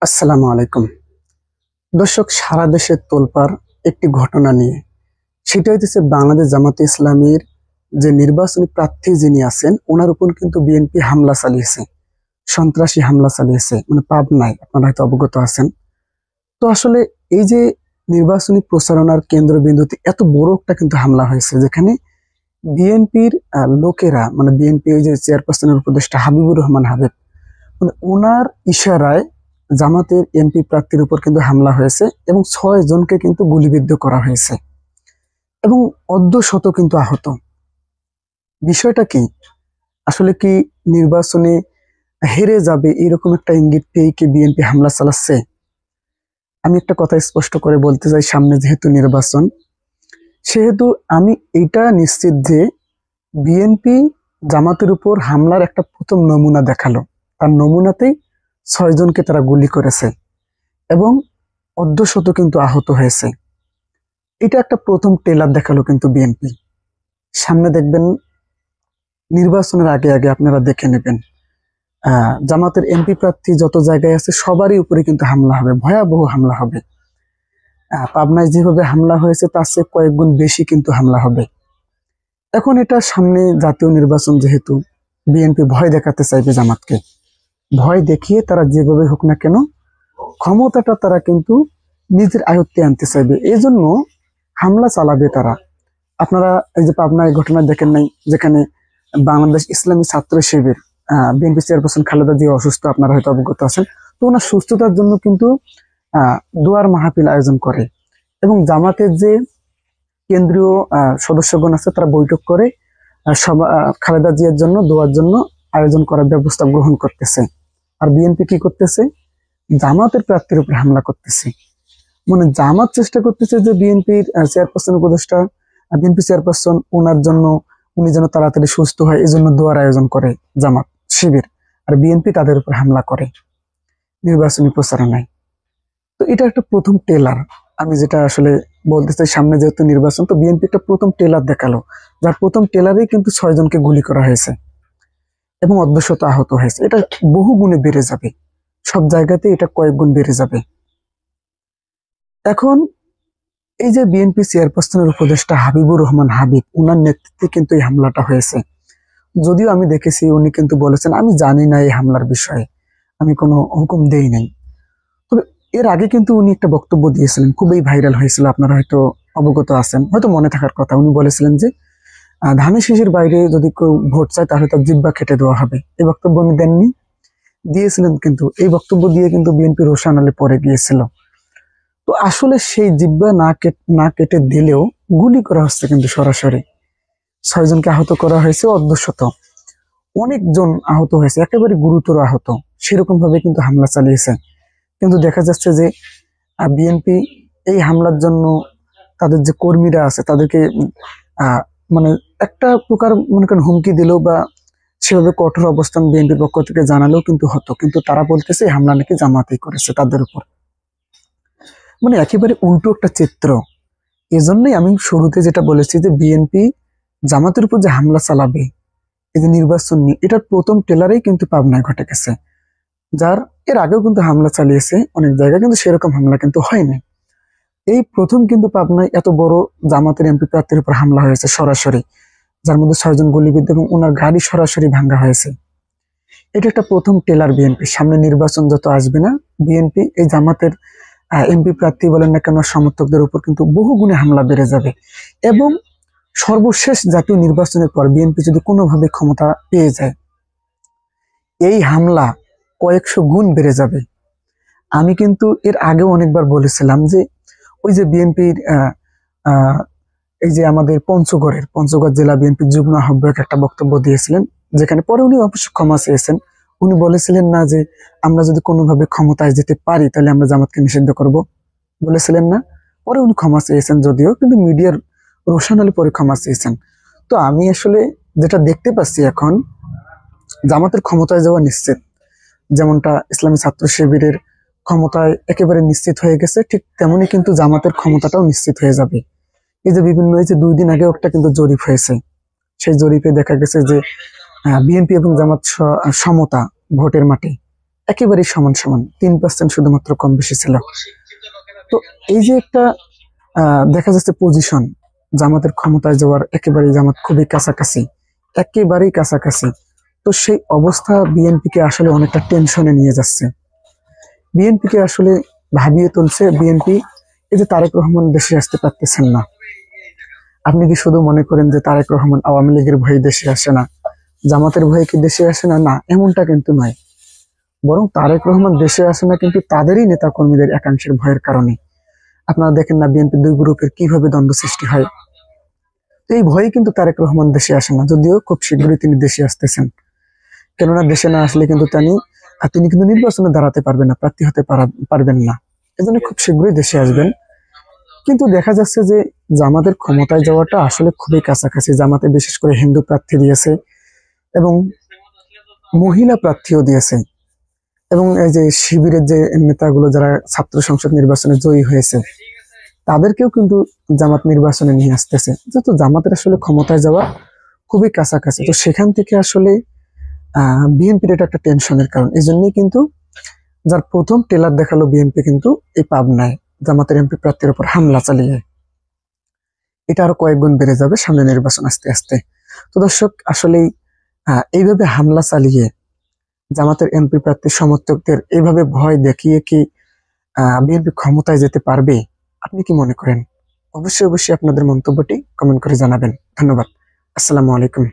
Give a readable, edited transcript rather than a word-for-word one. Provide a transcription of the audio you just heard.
আসসালামু আলাইকুম। দর্শক, সারা দেশে তোলপাড় একটি ঘটনা নিয়ে। সেটা হইতেছে বাংলাদেশ জামাতে ইসলামীর যে নির্বাচনী প্রার্থী যিনি আছেন ওনার উপর কিন্তু বিএনপি হামলা চালিয়েছে, সন্ত্রাসী হামলা চালিয়েছে, মানে পাবনায়। আপনারা হয়তো অবগত আছেন। তো আসলে এই যে নির্বাচনী প্রচারণার কেন্দ্রবিন্দুতে এত বড় একটা কিন্তু হামলা হয়েছে, যেখানে বিএনপির লোকেরা, মানে বিএনপি ওই যে চেয়ারপারসনের উপদেষ্টা হাবিবুর রহমান হাবিব, মানে ওনার ইশারায় জামাতের এমপি প্রার্থীর উপর কিন্তু হামলা হয়েছে এবং 6 জনকে কিন্তু গুলিবিদ্ধ করা হয়েছে এবং অর্ধশত কিন্তু আহত। বিষয়টা কি? আসলে কি নির্বাচনে হেরে যাবে এরকম একটা ইঙ্গিত পেয়ে কি বিএনপি হামলা চালাচ্ছে? আমি একটা কথা স্পষ্ট করে বলতে চাই, সামনে যেহেতু নির্বাচন, সেহেতু আমি এইটা নিশ্চিত যে বিএনপি জামাতের উপর হামলার একটা প্রথম নমুনা দেখালো। তার নমুনাতেই 6 জনকে তারা গুলি করেছে এবং অর্ধশত কিন্তু আহত হয়েছে। এটা একটা প্রথম টেলার দেখালো কিন্তু বিএনপি। সামনে দেখবেন নির্বাচনের আগে আগে আপনারা দেখে নেবেন জামাতের এমপি প্রার্থী যত জায়গায় আছে সবারই উপরে কিন্তু হামলা হবে, ভয়াবহ হামলা হবে। পাবনায় যেভাবে হামলা হয়েছে তার চেয়ে কয়েক গুণ বেশি কিন্তু হামলা হবে। এখন এটা সামনে জাতীয় নির্বাচন, যেহেতু বিএনপি ভয় দেখাতে চাইবে জামাতকে। ভয় দেখিয়ে তারা যেভাবে হোক না কেন ক্ষমতাটা তারা কিন্তু নিজের আয়ত্তে আনতে চাইবে, এই জন্য হামলা চালাবে তারা। আপনারা এই যে পাবনায় ঘটনা দেখেন নাই, যেখানে বাংলাদেশ ইসলামী ছাত্র শিবির বিএনপি চেয়ারপারসন খালেদা জিয়া অসুস্থ, আপনারা হয়তো অবগত আছেন। তো ওনার সুস্থতার জন্য কিন্তু দোয়ার মাহফিল আয়োজন করে এবং জামাতের যে কেন্দ্রীয় সদস্যগণ আছে তারা বৈঠক করে খালেদা জিয়ার জন্য দোয়ার জন্য আয়োজন করার ব্যবস্থা গ্রহণ করতেছে। আর বিএনপি কি করতেছে? জামাতের প্রার্থীর উপর হামলা করতেছে। মানে জামাত চেষ্টা করতেছে যে বিএনপির চেয়ারপারসন উপদেষ্টা, বিএনপি চেয়ারপারসন, ওনার জন্য, উনি যেন তাড়াতাড়ি সুস্থ হয়, এই জন্য দোয়ার আয়োজন করে জামাত শিবির। আর বিএনপি তাদের উপর হামলা করে নির্বাচনী প্রচারণায়। তো এটা একটা প্রথম টেলার। আমি যেটা আসলে বলতে চাই, সামনে যেহেতু নির্বাচন, তো বিএনপি একটা প্রথম টেলার দেখালো, যার প্রথম টেলারেই কিন্তু 6 জনকে গুলি করা হয়েছে এবং অর্ধশত আহত হয়েছে। এটা বহু গুণে বেড়ে যাবে, সব জায়গাতে এটা কয়েক গুণ বেড়ে যাবে। এখন এই যে বিএনপি চেয়ারপারসনের উপদেষ্টা হাবিবুর রহমান হাবিব, ওনার নেতৃত্বে কিন্তু এই হামলাটা হয়েছে। যদিও আমি দেখেছি উনি কিন্তু বলেছেন, আমি জানি না এই হামলার বিষয়ে, আমি কোনো হুকুম দেই নাই। তবে এর আগে কিন্তু উনি একটা বক্তব্য দিয়েছিলেন, খুবই ভাইরাল হয়েছিল, আপনারা হয়তো অবগত আছেন, হয়তো মনে থাকার কথা। উনি বলেছিলেন যে ধানের শীষের বাইরে যদি কেউ ভোট চায় তাহলে তার জিহ্বা কেটে দেওয়া হবে। এই বক্তব্য উনি দেননি, দিয়েছিলেন, কিন্তু এই বক্তব্য দিয়ে কিন্তু বিএনপি রোষানলে পড়ে গিয়েছিল। তো আসলে সেই জিহ্বা না কেটে দিলেও গুলি করা হচ্ছে কিন্তু সরাসরি। 6 জনকে আহত করা হয়েছে, অর্ধশত অনেকজন আহত হয়েছে, একেবারে গুরুতর আহত। সেরকম ভাবে কিন্তু হামলা চালিয়েছে। কিন্তু দেখা যাচ্ছে যে বিএনপি এই হামলার জন্য তাদের যে কর্মীরা আছে তাদেরকে আহ মানে একটা প্রকার মনে করেন হুমকি দিলেও বা সেভাবে কঠোর অবস্থান বিএনপির পক্ষ থেকে জানালেও কিন্তু হতো, কিন্তু তারা বলতেছে এই হামলা নাকি জামাতেই করেছে তাদের উপর। মানে একেবারে উল্টো একটা চিত্র। এজন্যই আমি শুরুতে যেটা বলেছি যে বিএনপি জামাতের উপর যে হামলা চালাবে এই যে নির্বাচন নিয়ে, এটার প্রথম টেলারেই কিন্তু পাবনায় ঘটে গেছে। যার এর আগেও কিন্তু হামলা চালিয়েছে অনেক জায়গায়, কিন্তু সেরকম হামলা কিন্তু হয়নি। এই প্রথম কিন্তু পাবনায় এত বড় জামাতের এমপি প্রার্থীর উপর হামলা হয়েছে সরাসরি, যার মধ্যে 6 জন গুলিবিদ্ধ এবং ওনার গাড়ি সরাসরি ভাঙ্গা হয়েছে। এটা একটা প্রথম টেলার বিএনপি। সামনে নির্বাচন যত আসবে না, বিএনপি এই জামাতের এমপি প্রার্থী বলেন না কেন সমর্থকদের উপর কিন্তু বহু গুণে হামলা বেড়ে যাবে এবং সর্বশেষ জাতীয় নির্বাচনের পর বিএনপি যদি কোনোভাবে ক্ষমতা পেয়ে যায়, এই হামলা কয়েকশো গুণ বেড়ে যাবে। আমি কিন্তু এর আগেও অনেকবার বলেছিলাম যে ওই যে বিএনপির এই যে আমাদের পঞ্চগড় জেলা বিএনপির যুগ্ম আহ্বায়ক একটা বক্তব্য দিয়েছিলেন, যেখানে পরে উনি অবশ্য ক্ষমা চেয়েছেন। উনি বলেছিলেন না যে আমরা যদি কোনোভাবে ক্ষমতায় যেতে পারি তাহলে আমরা জামাতকে নিষিদ্ধ করব, বলেছিলেন না? পরে উনি ক্ষমা চেয়েছেন, যদিও কিন্তু মিডিয়ার রোশানালে পরে ক্ষমা চেয়েছেন। তো আমি আসলে যেটা দেখতে পাচ্ছি এখন, জামাতের ক্ষমতায় যাওয়া নিশ্চিত। যেমনটা ইসলামী ছাত্র শিবিরের ক্ষমতায় একেবারে নিশ্চিত হয়ে গেছে, ঠিক তেমনি কিন্তু জামাতের ক্ষমতাটাও নিশ্চিত হয়ে যাবে। এই যে বিভিন্ন, এই যে 2 দিন আগে একটা কিন্তু জরিপ হয়েছে, সেই জরিপে দেখা গেছে যে বিএনপি এবং জামাত সমতা ভোটের মাঠে একেবারেই সমান সমান, 3% শুধুমাত্র কম বেশি ছিল। তো এই যে একটা দেখা যাচ্ছে পজিশন, জামাতের ক্ষমতায় যাওয়ার একেবারেই জামাত খুবই কাছাকাছি, একেবারেই কাছাকাছি। তো সেই অবস্থা বিএনপিকে আসলে অনেকটা টেনশনে নিয়ে যাচ্ছে, বিএনপিকে আসলে ভাবিয়ে তুলছে। বিএনপি এই যে তারেক রহমান দেশে আসতে পারতেছেন না, আপনি কি শুধু মনে করেন যে তারেক রহমান আওয়ামী লীগের ভয়ে দেশে আসে না, জামাতের ভয়ে কি দেশে আসে না? না, এমনটা কিন্তু নয়। বরং তারেক রহমান দেশে আসে না কিন্তু তাদেরই নেতা কর্মীদের একাংশের ভয়ের কারণে। আপনারা দেখেন না বিএনপি দুই গ্রুপের কিভাবে দ্বন্দ্ব সৃষ্টি হয়। তো এই ভয়ে কিন্তু তারেক রহমান দেশে আসে না, যদিও খুব শীঘ্রই তিনি দেশে আসতেছেন। কেননা দেশে না আসলে কিন্তু তিনি কিন্তু নির্বাচনে দাঁড়াতে পারবেন না, প্রার্থী হতে পারবেন না। এজন্য খুব শীঘ্রই দেশে আসবেন। কিন্তু দেখা যাচ্ছে যে জামাতের ক্ষমতায় যাওয়াটা আসলে খুবই কাছাকাছি। জামাতে বিশেষ করে হিন্দু প্রার্থী দিয়েছে এবং মহিলা প্রার্থীও দিয়েছে, এবং এই যে শিবিরের যে নেতাগুলো যারা ছাত্র সংসদ নির্বাচনে জয়ী হয়েছে তাদেরকেও কিন্তু জামাত নির্বাচনে নিয়ে আসতেছে, যেহেতু জামাতের আসলে ক্ষমতায় যাওয়া খুবই কাছাকাছি। তো সেখান থেকে আসলে বিএনপির এটা একটা টেনশনের কারণ। এই জন্যই কিন্তু যার প্রথম টেলার দেখালো বিএনপি কিন্তু এই পাবনায় জামাতের এমপি প্রার্থীর উপর হামলা চালিয়ে, এটা আরো কয়েক গুণ বেড়ে যাবে সামনে নির্বাচন আস্তে আস্তে। তো দর্শক, আসলেই এইভাবে হামলা চালিয়ে জামাতের এমপি প্রার্থী সমর্থকদের এইভাবে ভয় দেখিয়ে কি বিএনপি ক্ষমতায় যেতে পারবে? আপনি কি মনে করেন? অবশ্যই অবশ্যই আপনাদের মন্তব্যটি কমেন্ট করে জানাবেন। ধন্যবাদ। আসসালামু আলাইকুম।